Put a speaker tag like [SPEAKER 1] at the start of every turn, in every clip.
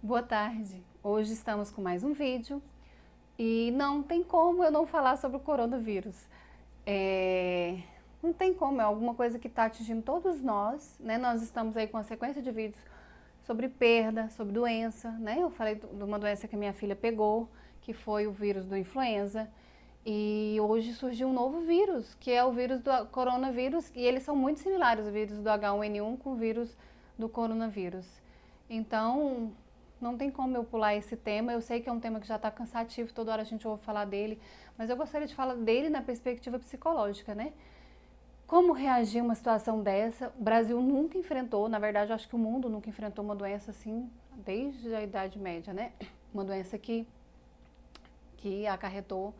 [SPEAKER 1] Boa tarde. Hoje estamos com mais um vídeo e não tem como eu não falar sobre o coronavírus. Não tem como, é alguma coisa que está atingindo todos nós, né? Nós estamos aí com uma sequência de vídeos sobre perda, sobre doença, né? Eu falei de uma doença que a minha filha pegou, que foi o vírus do influenza. E hoje surgiu um novo vírus, que é o vírus do coronavírus, e eles são muito similares, o vírus do H1N1 com o vírus do coronavírus. Então, não tem como eu pular esse tema. Eu sei que é um tema que já está cansativo, toda hora a gente ouve falar dele, mas eu gostaria de falar dele na perspectiva psicológica, né? Como reagir a uma situação dessa? O Brasil nunca enfrentou, na verdade, eu acho que o mundo nunca enfrentou uma doença assim, desde a Idade Média, né? Uma doença que acarretou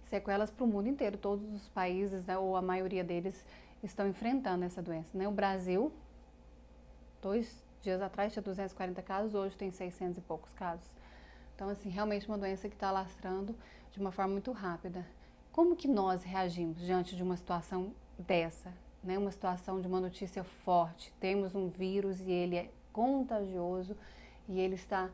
[SPEAKER 1] sequelas para o mundo inteiro. Todos os países, né, ou a maioria deles, estão enfrentando essa doença, né? O Brasil, 2 dias atrás tinha 240 casos, hoje tem 600 e poucos casos. Então, assim, realmente uma doença que está alastrando de uma forma muito rápida. Como que nós reagimos diante de uma situação dessa, né? Uma situação de uma notícia forte. Temos um vírus e ele é contagioso e ele está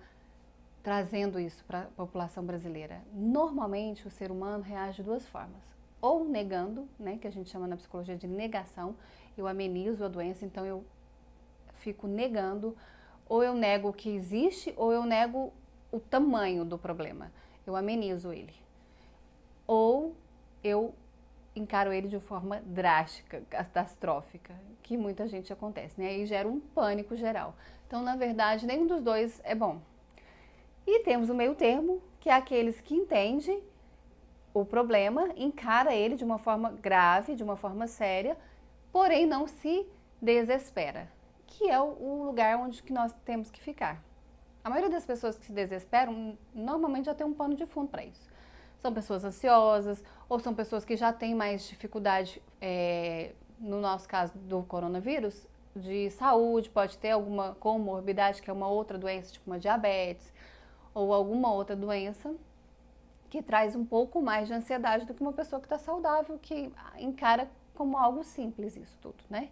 [SPEAKER 1] trazendo isso para a população brasileira. Normalmente, o ser humano reage de duas formas. Ou negando, né, que a gente chama na psicologia de negação, eu amenizo a doença, então eu fico negando, ou eu nego que existe, ou eu nego o tamanho do problema. Eu amenizo ele. Ou eu encaro ele de forma drástica, catastrófica, que muita gente acontece, né? Aí gera um pânico geral. Então, na verdade, nenhum dos dois é bom. E temos o meio termo, que é aqueles que entendem o problema, encara ele de uma forma grave, de uma forma séria, porém não se desespera, que é o lugar onde que nós temos que ficar. A maioria das pessoas que se desesperam, normalmente já tem um pano de fundo para isso. São pessoas ansiosas, ou são pessoas que já têm mais dificuldade, no nosso caso do coronavírus, de saúde, pode ter alguma comorbidade, que é uma outra doença, tipo uma diabetes, ou alguma outra doença, que traz um pouco mais de ansiedade do que uma pessoa que está saudável, que encara como algo simples isso tudo, né?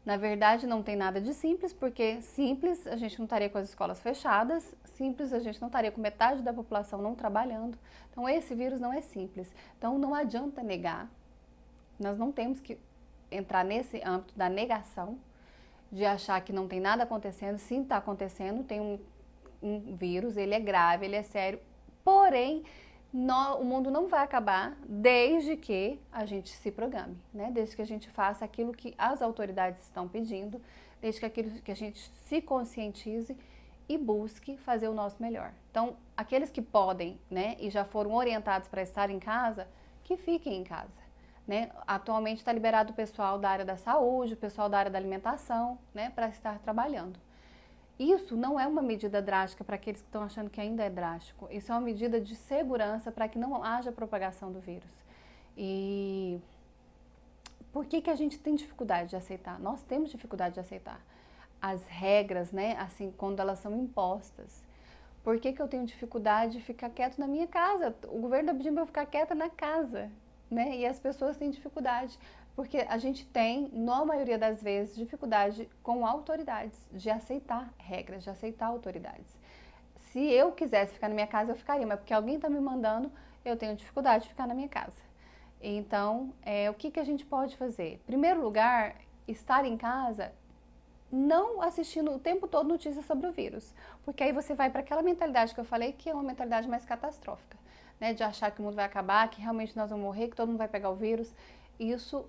[SPEAKER 1] Na verdade, não tem nada de simples, porque simples a gente não estaria com as escolas fechadas, simples a gente não estaria com metade da população não trabalhando. Então, esse vírus não é simples. Então, não adianta negar. Nós não temos que entrar nesse âmbito da negação, de achar que não tem nada acontecendo. Sim, está acontecendo, tem um vírus, ele é grave, ele é sério, porém, o mundo não vai acabar desde que a gente se programe, né? Desde que a gente faça aquilo que as autoridades estão pedindo, desde que a gente se conscientize e busque fazer o nosso melhor. Então, aqueles que podem, né, e já foram orientados para estar em casa, que fiquem em casa, né? Atualmente está liberado o pessoal da área da saúde, o pessoal da área da alimentação, né, para estar trabalhando. Isso não é uma medida drástica para aqueles que estão achando que ainda é drástico. Isso é uma medida de segurança para que não haja propagação do vírus. E por que a gente tem dificuldade de aceitar? Nós temos dificuldade de aceitar as regras, né? Assim, quando elas são impostas. Por que eu tenho dificuldade de ficar quieto na minha casa? O governo está pedindo para eu ficar quieta na casa, né? E as pessoas têm dificuldade. Porque a gente tem, na maioria das vezes, dificuldade com autoridades, de aceitar regras, de aceitar autoridades. Se eu quisesse ficar na minha casa, eu ficaria, mas porque alguém está me mandando, eu tenho dificuldade de ficar na minha casa. Então, o que a gente pode fazer? Em primeiro lugar, estar em casa, não assistindo o tempo todo notícias sobre o vírus. Porque aí você vai para aquela mentalidade que eu falei, que é uma mentalidade mais catastrófica, né? De achar que o mundo vai acabar, que realmente nós vamos morrer, que todo mundo vai pegar o vírus. Isso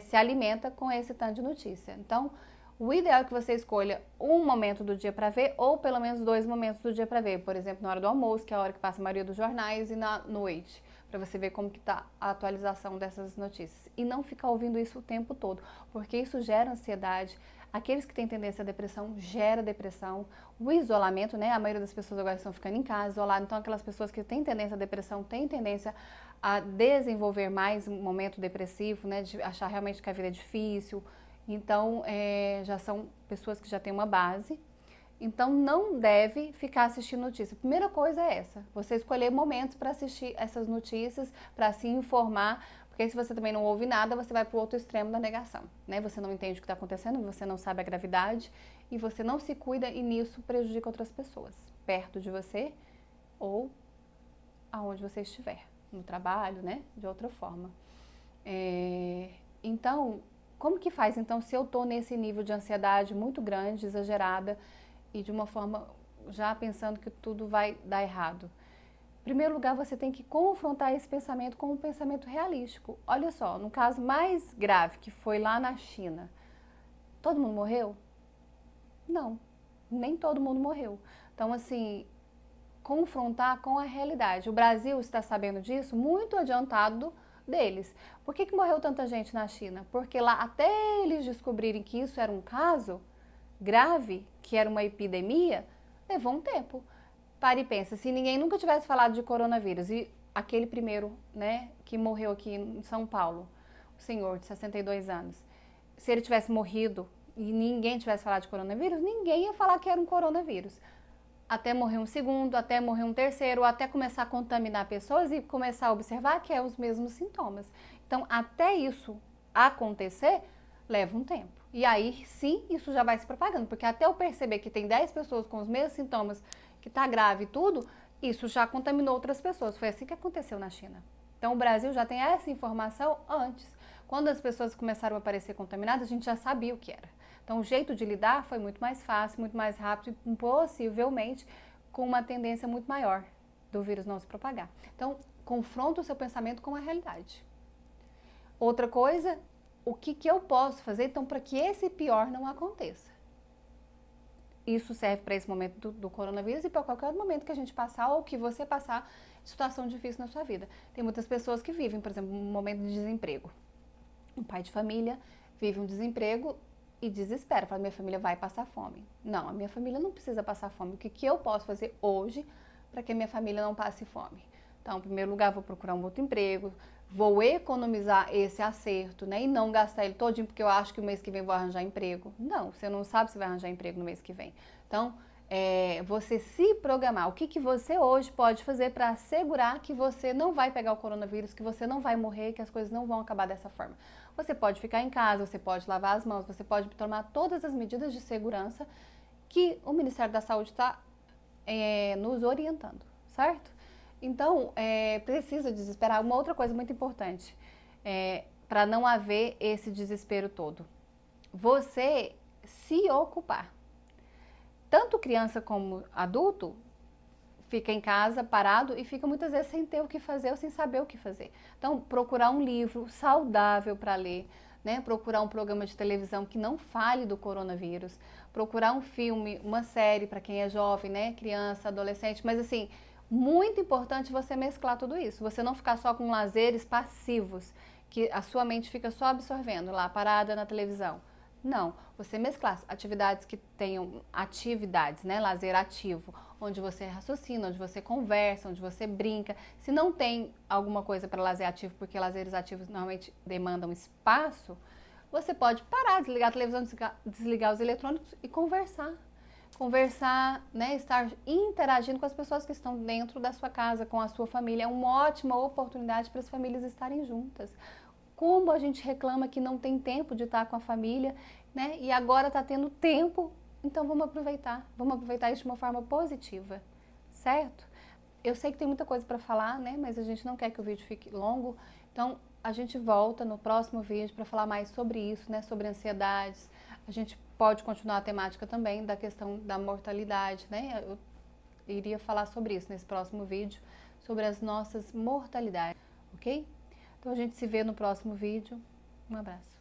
[SPEAKER 1] se alimenta com esse tanto de notícia. Então, o ideal é que você escolha um momento do dia para ver, ou pelo menos 2 momentos do dia para ver. Por exemplo, na hora do almoço, que é a hora que passa a maioria dos jornais, e na noite, para você ver como que está a atualização dessas notícias. E não ficar ouvindo isso o tempo todo, porque isso gera ansiedade. Aqueles que têm tendência à depressão, gera depressão. O isolamento, né? A maioria das pessoas agora estão ficando em casa, isoladas. Então, aquelas pessoas que têm tendência à depressão, têm tendência a desenvolver mais um momento depressivo, né? De achar realmente que a vida é difícil. Então, já são pessoas que já têm uma base. Então, não deve ficar assistindo notícias. A primeira coisa é essa, você escolher momentos para assistir essas notícias, para se informar, Porque se você também não ouve nada, você vai para o outro extremo da negação, né? Você não entende o que está acontecendo, você não sabe a gravidade e você não se cuida e nisso prejudica outras pessoas, perto de você ou aonde você estiver, no trabalho, né? De outra forma. Então, como que faz então se eu estou nesse nível de ansiedade muito grande, exagerada e de uma forma já pensando que tudo vai dar errado? Em primeiro lugar, você tem que confrontar esse pensamento com um pensamento realístico. Olha só, no caso mais grave, que foi lá na China, todo mundo morreu? Não, nem todo mundo morreu. Então, assim, confrontar com a realidade. O Brasil está sabendo disso muito adiantado deles. Por que morreu tanta gente na China? Porque lá, até eles descobrirem que isso era um caso grave, que era uma epidemia, levou um tempo. Para e pensa, se ninguém nunca tivesse falado de coronavírus e aquele primeiro, né, que morreu aqui em São Paulo, o senhor de 62 anos, se ele tivesse morrido e ninguém tivesse falado de coronavírus, ninguém ia falar que era um coronavírus. Até morrer um segundo, até morrer um terceiro, até começar a contaminar pessoas e começar a observar que é os mesmos sintomas. Então, até isso acontecer, leva um tempo. E aí, sim, isso já vai se propagando, porque até eu perceber que tem 10 pessoas com os mesmos sintomas, que está grave e tudo, isso já contaminou outras pessoas. Foi assim que aconteceu na China. Então, o Brasil já tem essa informação antes. Quando as pessoas começaram a aparecer contaminadas, a gente já sabia o que era. Então, o jeito de lidar foi muito mais fácil, muito mais rápido e possivelmente com uma tendência muito maior do vírus não se propagar. Então, confronta o seu pensamento com a realidade. Outra coisa, o que eu posso fazer então para que esse pior não aconteça? Isso serve para esse momento do coronavírus e para qualquer momento que a gente passar ou que você passar situação difícil na sua vida. Tem muitas pessoas que vivem, por exemplo, um momento de desemprego. Um pai de família vive um desemprego e desespera, fala, minha família vai passar fome. Não, a minha família não precisa passar fome. O que eu posso fazer hoje para que a minha família não passe fome? Então, em primeiro lugar, vou procurar um outro emprego, vou economizar esse acerto, né? E não gastar ele todinho, porque eu acho que o mês que vem vou arranjar emprego. Não, você não sabe se vai arranjar emprego no mês que vem. Então, você se programar. O que você hoje pode fazer para assegurar que você não vai pegar o coronavírus, que você não vai morrer, que as coisas não vão acabar dessa forma? Você pode ficar em casa, você pode lavar as mãos, você pode tomar todas as medidas de segurança que o Ministério da Saúde está nos orientando, certo? Então, precisa desesperar. Uma outra coisa muito importante, para não haver esse desespero todo. Você se ocupar. Tanto criança como adulto fica em casa parado e fica muitas vezes sem ter o que fazer ou sem saber o que fazer. Então, procurar um livro saudável para ler, né? Procurar um programa de televisão que não fale do coronavírus, procurar um filme, uma série para quem é jovem, né? Criança, adolescente, mas assim, muito importante você mesclar tudo isso. Você não ficar só com lazeres passivos, que a sua mente fica só absorvendo lá, parada na televisão. Não, você mesclar atividades que tenham atividades, né, lazer ativo, onde você raciocina, onde você conversa, onde você brinca. Se não tem alguma coisa para lazer ativo, porque lazeres ativos normalmente demandam espaço, você pode parar, desligar a televisão, desligar os eletrônicos e conversar. Conversar, né, estar interagindo com as pessoas que estão dentro da sua casa, com a sua família. É uma ótima oportunidade para as famílias estarem juntas. Como a gente reclama que não tem tempo de estar com a família, né? E agora está tendo tempo, então vamos aproveitar isso de uma forma positiva, certo? Eu sei que tem muita coisa para falar, né? Mas a gente não quer que o vídeo fique longo, então a gente volta no próximo vídeo para falar mais sobre isso, né? Sobre ansiedades. A gente pode continuar a temática também da questão da mortalidade, né? Eu iria falar sobre isso nesse próximo vídeo, sobre as nossas mortalidades, ok? Então a gente se vê no próximo vídeo. Um abraço.